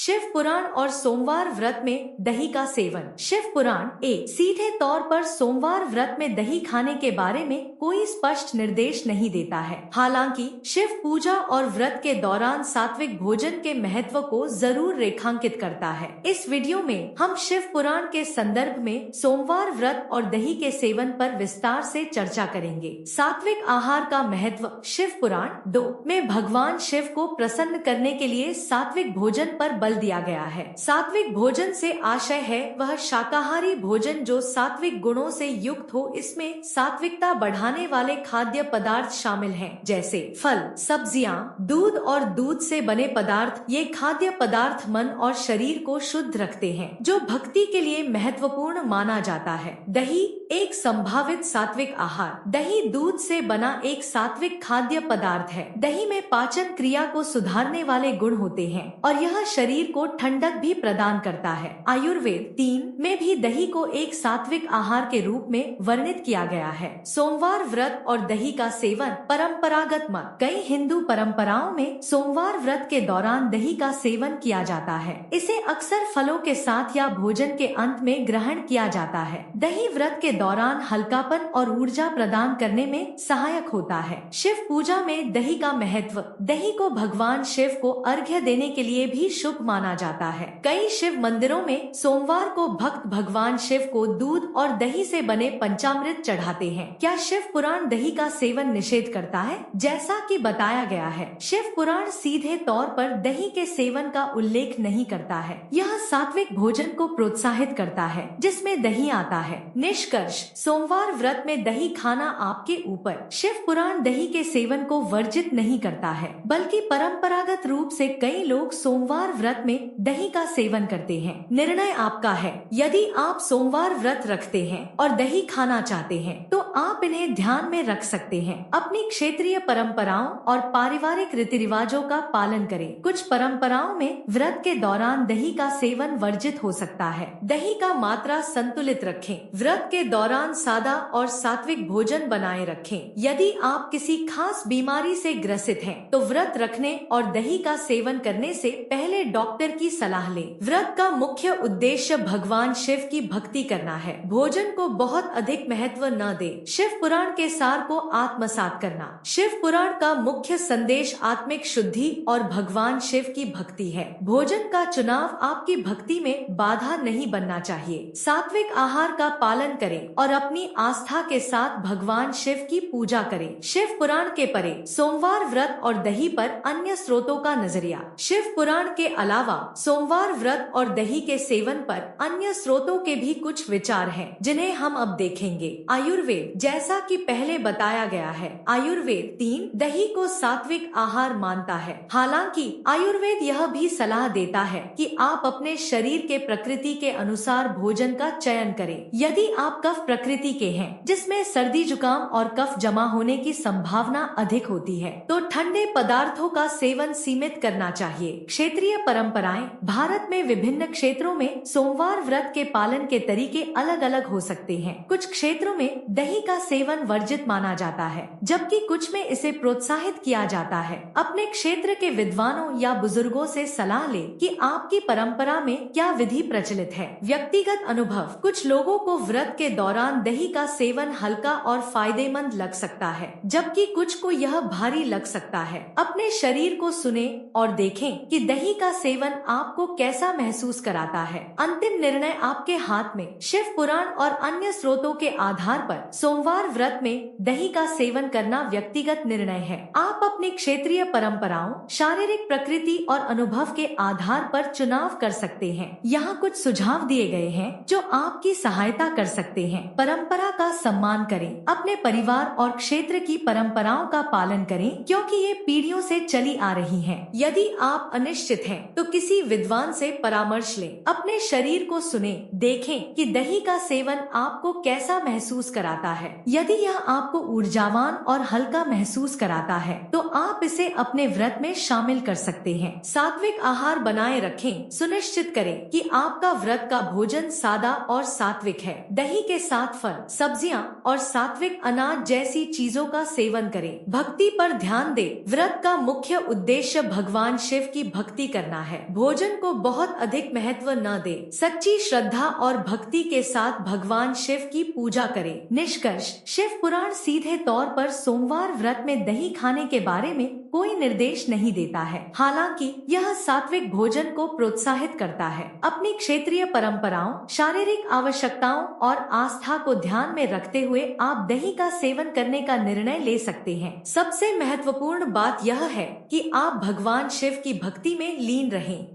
शिव पुराण और सोमवार व्रत में दही का सेवन। शिव पुराण सीधे तौर पर सोमवार व्रत में दही खाने के बारे में कोई स्पष्ट निर्देश नहीं देता है। हालांकि शिव पूजा और व्रत के दौरान सात्विक भोजन के महत्व को जरूर रेखांकित करता है। इस वीडियो में हम शिव पुराण के संदर्भ में सोमवार व्रत और दही के सेवन पर विस्तार से चर्चा करेंगे। सात्विक आहार का महत्व। शिव पुराण 2 में भगवान शिव को प्रसन्न करने के लिए सात्विक भोजन पर बल दिया गया है। सात्विक भोजन से आशय है वह शाकाहारी भोजन जो सात्विक गुणों से युक्त हो। इसमें सात्विकता बढ़ाने वाले खाद्य पदार्थ शामिल हैं, जैसे फल, सब्जियां, दूध और दूध से बने पदार्थ। ये खाद्य पदार्थ मन और शरीर को शुद्ध रखते हैं, जो भक्ति के लिए महत्वपूर्ण माना जाता है। दही एक संभावित सात्विक आहार। दही दूध से बना एक सात्विक खाद्य पदार्थ है। दही में पाचन क्रिया को सुधारने वाले गुण होते हैं और यह शरीर को ठंडक भी प्रदान करता है। आयुर्वेद 3 में भी दही को एक सात्विक आहार के रूप में वर्णित किया गया है। सोमवार व्रत और दही का सेवन। परंपरागत मत। कई हिंदू परंपराओं में सोमवार व्रत के दौरान दही का सेवन किया जाता है। इसे अक्सर फलों के साथ या भोजन के अंत में ग्रहण किया जाता है। दही व्रत के दौरान हल्कापन और ऊर्जा प्रदान करने में सहायक होता है। शिव पूजा में दही का महत्व। दही को भगवान शिव को अर्घ्य देने के लिए भी शुभ माना जाता है। कई शिव मंदिरों में सोमवार को भक्त भगवान शिव को दूध और दही से बने पंचामृत चढ़ाते हैं। क्या शिव पुराण दही का सेवन निषेध करता है? जैसा कि बताया गया है, शिव पुराण सीधे तौर पर दही के सेवन का उल्लेख नहीं करता है। यह सात्विक भोजन को प्रोत्साहित करता है जिसमें दही आता है। निष्कर्ष, सोमवार व्रत में दही खाना आपके ऊपर। शिव पुराण दही के सेवन को वर्जित नहीं करता है, बल्कि परंपरागत रूप से कई लोग सोमवार व्रत में दही का सेवन करते हैं। निर्णय आपका है। यदि आप सोमवार व्रत रखते हैं और दही खाना चाहते हैं तो आप इन्हें ध्यान में रख सकते हैं। अपनी क्षेत्रीय परंपराओं और पारिवारिक रीति रिवाजों का पालन करें। कुछ परंपराओं में व्रत के दौरान दही का सेवन वर्जित हो सकता है। दही का मात्रा संतुलित रखें। व्रत के दौरान सादा और सात्विक भोजन बनाए रखें। यदि आप किसी खास बीमारी से ग्रसित हैं, तो व्रत रखने और दही का सेवन करने से पहले डॉक्टर की सलाह लें। व्रत का मुख्य उद्देश्य भगवान शिव की भक्ति करना है। भोजन को बहुत अधिक महत्व न दें। शिव पुराण के सार को आत्मसात करना। शिव पुराण का मुख्य संदेश आत्मिक शुद्धि और भगवान शिव की भक्ति है। भोजन का चुनाव आपकी भक्ति में बाधा नहीं बनना चाहिए। सात्विक आहार का पालन करें और अपनी आस्था के साथ भगवान शिव की पूजा करें। शिव पुराण के परे सोमवार व्रत और दही पर अन्य स्रोतों का नजरिया। शिव पुराण के अलावा सोमवार व्रत और दही के सेवन पर अन्य स्रोतों के भी कुछ विचार हैं, जिन्हें हम अब देखेंगे। आयुर्वेद। जैसा कि पहले बताया गया है, आयुर्वेद 3 दही को सात्विक आहार मानता है। हालांकि आयुर्वेद यह भी सलाह देता है कि आप अपने शरीर के प्रकृति के अनुसार भोजन का चयन करें। यदि आप कफ प्रकृति के हैं, जिसमें सर्दी जुकाम और कफ जमा होने की संभावना अधिक होती है, तो ठंडे पदार्थों का सेवन सीमित करना चाहिए। क्षेत्रीय परंपराएं। भारत में विभिन्न क्षेत्रों में सोमवार व्रत के पालन के तरीके अलग अलग हो सकते हैं। कुछ क्षेत्रों में दही का सेवन वर्जित माना जाता है, जबकि कुछ में इसे प्रोत्साहित किया जाता है। अपने क्षेत्र के विद्वानों या बुजुर्गों से सलाह लें कि आपकी परंपरा में क्या विधि प्रचलित है। व्यक्तिगत अनुभव। कुछ लोगों को व्रत के दौरान दही का सेवन हल्का और फायदेमंद लग सकता है, जबकि कुछ को यह भारी लग सकता है। अपने शरीर को सुने और देखें कि दही का सेवन आपको कैसा महसूस कराता है। अंतिम निर्णय आपके हाथ में। शिव पुराण और अन्य स्रोतों के आधार पर सोमवार व्रत में दही का सेवन करना व्यक्तिगत निर्णय है। आप अपनी क्षेत्रीय परंपराओं, शारीरिक प्रकृति और अनुभव के आधार पर चुनाव कर सकते हैं। यहाँ कुछ सुझाव दिए गए हैं जो आपकी सहायता कर सकते हैं। परंपरा का सम्मान करें। अपने परिवार और क्षेत्र की परंपराओं का पालन करें, क्योंकि ये पीढ़ियों से चली आ रही हैं। यदि आप अनिश्चित हैं, तो किसी विद्वान से परामर्श लें। अपने शरीर को सुने, देखें कि दही का सेवन आपको कैसा महसूस कराता है। यदि यह आपको ऊर्जावान और हल्का महसूस कराता है, तो आप इसे अपने व्रत में शामिल कर सकते हैं। सात्विक आहार बनाए रखें। सुनिश्चित सुनिश्चित करें कि आपका व्रत का भोजन सादा और सात्विक है। दही के साथ फल, सब्जियां और सात्विक अनाज जैसी चीजों का सेवन करें। भक्ति पर ध्यान दें। व्रत का मुख्य उद्देश्य भगवान शिव की भक्ति करना है। भोजन को बहुत अधिक महत्व न दें। सच्ची श्रद्धा और भक्ति के साथ भगवान शिव की पूजा करें। निष्कर्ष, शिव पुराण सीधे तौर पर सोमवार व्रत में दही खाने के बारे में कोई निर्देश नहीं देता है। हालांकि यह सात्विक भोजन को प्रोत्साहित करता है। अपनी क्षेत्रीय परंपराओं, शारीरिक आवश्यकताओं और आस्था को ध्यान में रखते हुए आप दही का सेवन करने का निर्णय ले सकते हैं। सबसे महत्वपूर्ण बात यह है कि आप भगवान शिव की भक्ति में लीन रहें।